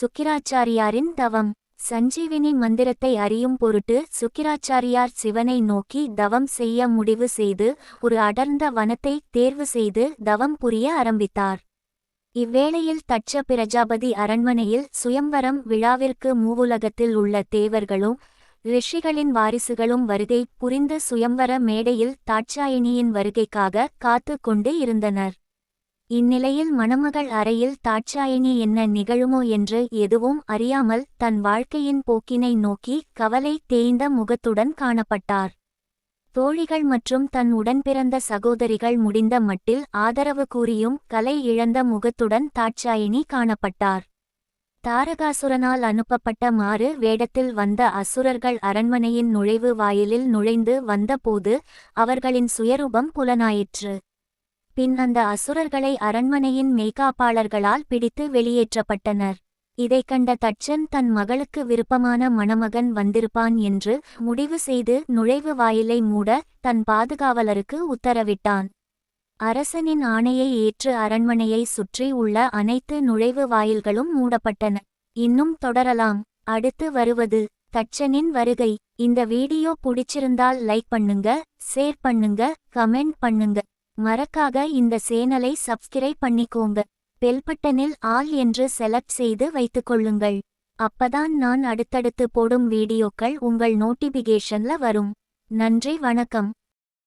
சுக்கிராச்சாரியாரின் தவம். சஞ்சீவினி மந்திரத்தை அறியும் பொருட்டு சுக்கிராச்சாரியார் சிவனை நோக்கி தவம் செய்ய முடிவு செய்து ஒரு அடர்ந்த வனத்தை தேர்வு செய்து தவம் புரிய ஆரம்பித்தார். இவ்வேளையில் தட்ச பிரஜாபதி அரண்மனையில் சுயம்வரம் விழாவிற்கு மூவுலகத்தில் உள்ள தேவர்களும் ரிஷிகளின் வாரிசுகளும் வருகை புரிந்து சுயம்வர மேடையில் தாட்சாயினியின் வருகைக்காக காத்து கொண்டு இருந்தனர். இந்நிலையில் மணமகள் அறையில் தாட்சாயினி என்ன நிகழுமோ என்று எதுவும் அறியாமல் தன் வாழ்க்கையின் போக்கினை நோக்கி கவலை தேய்ந்த முகத்துடன் காணப்பட்டார். தோழிகள் மற்றும் தன் உடன்பிறந்த சகோதரிகள் முடிந்த மட்டில் ஆதரவு கூறியும் கலை இழந்த முகத்துடன் தாட்சாயினி காணப்பட்டார். தாரகாசுரனால் அனுப்பப்பட்ட மாறு வேடத்தில் வந்த அசுரர்கள் அரண்மனையின் நுழைவு வாயிலில் நுழைந்து வந்தபோது அவர்களின் சுயரூபம் புலனாயிற்று. பின் அந்த அசுரர்களை அரண்மனையின் மெய்காப்பாளர்களால் பிடித்து வெளியேற்றப்பட்டனர். இதைக் கண்ட தட்சன் தன் மகளுக்கு விருப்பமான மணமகன் வந்திருப்பான் என்று முடிவு செய்து நுழைவு வாயிலை மூட தன் பாதுகாவலருக்கு உத்தரவிட்டான். அரசனின் ஆணையை ஏற்று அரண்மனையை சுற்றி உள்ள அனைத்து நுழைவு வாயில்களும் மூடப்பட்டன. இன்னும் தொடரலாம். அடுத்து வருவது தட்சனின் வருகை. இந்த வீடியோ பிடிச்சிருந்தால் லைக் பண்ணுங்க, ஷேர் பண்ணுங்க, கமெண்ட் பண்ணுங்க. மறக்காக இந்த சேனலை சப்ஸ்கிரைப் பண்ணிக்கோங்க. பெல் பட்டனில் ஆல் என்று செலக்ட் செய்து வைத்துக்கொள்ளுங்கள். அப்பதான் நான் அடுத்தடுத்து போடும் வீடியோக்கள் உங்கள் நோட்டிபிகேஷன்ல வரும். நன்றி, வணக்கம்.